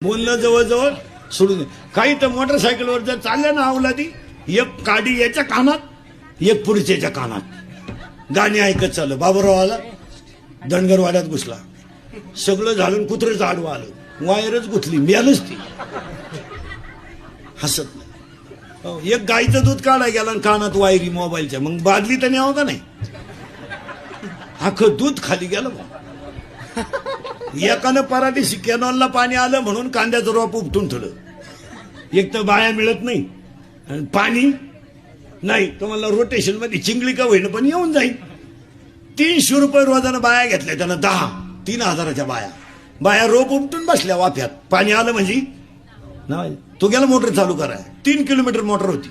बोलणं जवळजवळ सोडून दे. काही तर मोटरसायकलवर जर चालल्या ना अवलादी, एक काडी याच्या कानात एक पुढच्याच्या कानात गाणी ऐकत चाललं. बाबूराव आला, धनगरवाड्यात घुसला, सगळं झालं, कुत्रंच आडवं आलं, वायरच गुथली, मिळालंच ती. हसत नाही. एक गाईचं दूध काढाय गेला आणि कानात वायरी मोबाईलच्या, मग बादली तर न्यावं का नाही? अख्खं दूध खाली गेलं. एकानं पराठीशी कॅनॉलला पाणी आलं म्हणून कांद्याचं रोप उपटून ठेवलं. एक तर बाया मिळत नाही आणि पाणी नाही, तुम्हाला रोटेशन मध्ये चिंगळी का होईना पण येऊन जाईल. 300 रुपये रोजानं बाया घेतल्या त्यानं, 3,000च्या बाया रोप उपटून बसल्या वाफ्यात. पाणी आलं म्हणजे नाही, तो गेला मोटर चालू कराय. 3 किलोमीटर मोटर होती,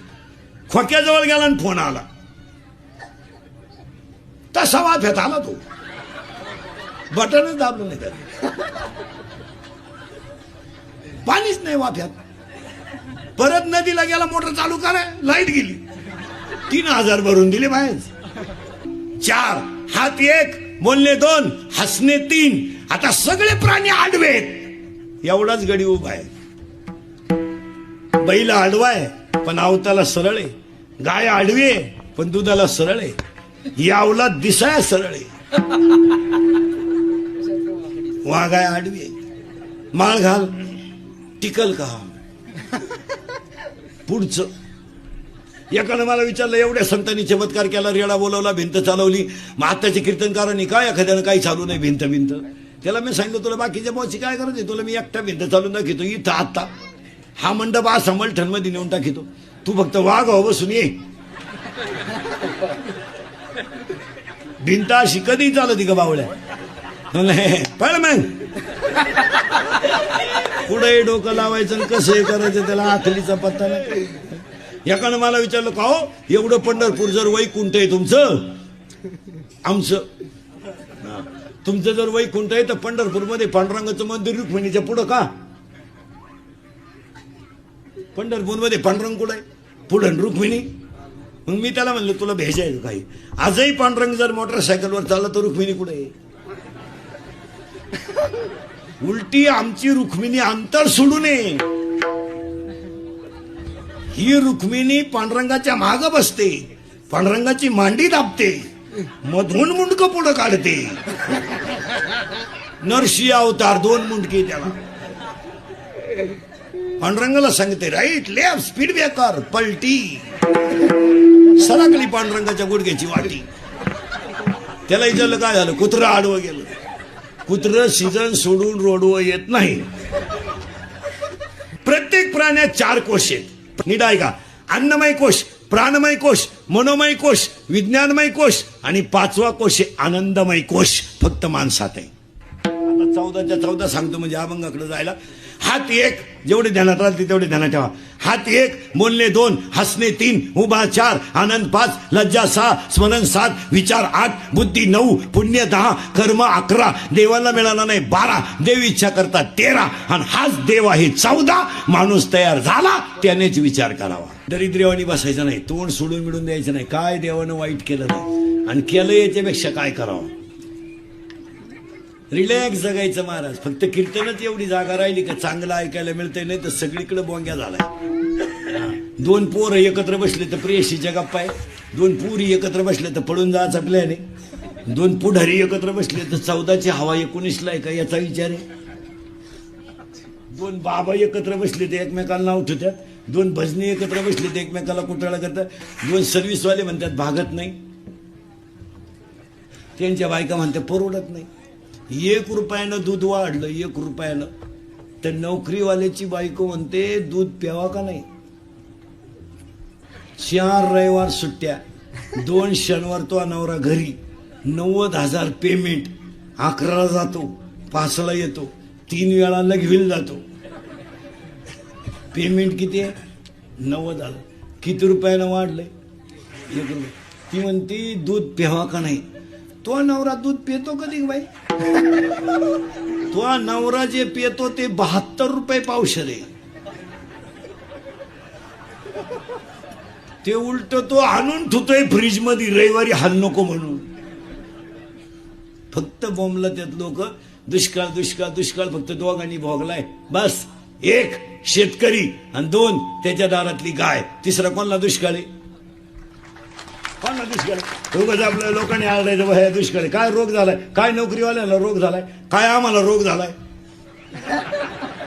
खोक्याजवळ गेला आणि फोन आला. तसा वाफ्यात आला तो, बटनच दाबलं नाही त्याला, पाणीच नाही वाफ्यात. परत नदीला गेला, मोटर चालू कराय, लाईट गेली. 3,000 भरून दिले बाहेर. 4 हात 1, बोलणे 2, हसणे 3. आता सगळे प्राणी आडवेत, एवढाच गडी उभा आहे. बैल आडवा आहे पण आवताला सरळ आहे, गाय आडवी आहे पण दुधाला सरळ आहे, यावला दिसाय सरळ आहे. वाघाय आडवी आहे, माळ घाल टिकल का? पुढचं एकानं मला विचारलं, एवढ्या संतांनी चमत्कार केला, रेडा बोलवला, भिंत चालवली, मग आत्ताचे कीर्तनकारांनी काय एखाद्यानं काही चालू नाही भिंत. त्याला मी सांगितलं, तुला बाकीच्या बॉची काय करायचं, तुला मी एकटा भिंत चालून दाखवतो. इथं आता हा मंडप असा मलठणमध्ये नेऊन टाकितो, तू फक्त वाघ हो बसून ये. भिंत अशी कधी चालती का बावळ्या? पळ मग पुढे डोकं लावायचं आणि कसं हे करायचं, त्याला आखलीचा पत्ता नाही. एकानं मला विचारलं, का हो एवढं पंढरपूर जर वैकुंठ आहे तुमचं, आमचं तुमचं जर वैकुंठ आहे तर पंढरपूरमध्ये पांडुरंगाचं मंदिर रुक्मिणीच्या पुढं का? पंढरपूरमध्ये पांडुरंग कुठं आहे, पुढं रुक्मिणी. मग मी त्याला म्हणलं, तुला भेजायचं काही? आजही पांडुरंग जर मोटरसायकलवर चालला तर रुक्मिणी कुठे आहे? उलटी आमची रुक्मिणी अंतर सोडू नये. ही रुक्मिणी पांडुरंगाच्या माग बसते, पांडुरंगाची मांडी दाबते, मधून मुंडक पुढं काढते. नरशी अवतार, 2 मुंडके त्याला. पांडुरंगाला सांगते राईट लेफ्ट स्पीड ब्रेकर, पलटी सरकली पांडुरंगाच्या गुडघ्याची वाटी. त्याला विचारलं काय झालं, कुत्रं आडवं गेलं. कुत्रं सीझन सोडून रोडवर येत नाही. प्रत्येक प्राण्यात 4 कोश आहेत, नीट आहे का? अन्नमय कोश, प्राणमय कोश, मनोमय कोश, विज्ञानमय कोश आणि 5वा कोश आहे आनंदमय कोश. फक्त माणसात आहे. आता 14च्या 14 सांगतो म्हणजे अभंगाकडे जायला. हात 1, जेवढे ध्यानात राहते तेवढे ध्यानात ठेवा. हात 1, बोलणे 2, हसणे 3, उभा 4, आनंद 5, लज्जा 6, स्मरण 7, विचार 8, बुद्धी 9, पुण्य 10, कर्म 11, देवाला मिळाला नाही 12, देव इच्छा करता 13 आणि हाच देव आहे 14. माणूस तयार झाला त्यानेच विचार करावा. दरिद्र्यवानी बसायचं नाही, तोंड सोडून मिळून द्यायचं नाही. काय देवानं वाईट केलं नाही आणि केलं याच्यापेक्षा काय करावं. रिलॅक्स जगायचं महाराज. फक्त कीर्तनच एवढी जागा राहिली का चांगलं ऐकायला मिळतंय, नाही तर सगळीकडे बोंग्या झालाय. 2 पोरं एकत्र बसले तर प्रेयशीच्या गप्पा आहे, 2 पुरी एकत्र बसले तर पळून जायचा प्लॅन आहे, 2 पुढारी एकत्र बसले तर 14ची हवा 19ला आहे का याचा विचार आहे, 2 बाबा एकत्र बसले तर एकमेकाला नाव ठेवतात, 2 भजनी एकत्र बसले तर एकमेकाला कुटाळा करतात, 2 सर्व्हिसवाले म्हणतात भागत नाही, त्यांच्या बायका म्हणतात परवडत नाही. 1 रुपयानं दूध वाढलं, 1 रुपयानं, तर नोकरीवाल्याची बायको म्हणते दूध प्यावा का नाही. 4 रविवार सुट्ट्या, 2 शनिवार तो नवरा घरी, 90,000 पेमेंट, 11ला जातो, 5ला येतो, 3 वेळा लगविल जातो. पेमेंट किती आहे? 90,000. किती रुपयानं वाढलंय? 1 रुपया. ती म्हणती दूध प्यावा का नाही. तो नवरा दूध पितो कधी बाई? तो नवरा जे पितो ते 72 रुपये पावशेर आहे. ते उलट तो आणून ठेवतोय फ्रीज मध्ये रविवारी हाल नको म्हणून. फक्त बोंबला त्यात लोक दुष्काळ दुष्काळ दुष्काळ फक्त दोघांनी भोगलाय बस. एक शेतकरी आणि दोन त्याच्या दारातली गाय. तिसरा कोणाला दुष्काळ आहे? कोणाला दुष्काळ आहे? उगाच आपल्या लोकांनी आळायचं ह्या दुष्काळ आहे. काय रोग झालाय? काय नोकरीवाल्याला रोग झालाय? काय आम्हाला रोग झालाय?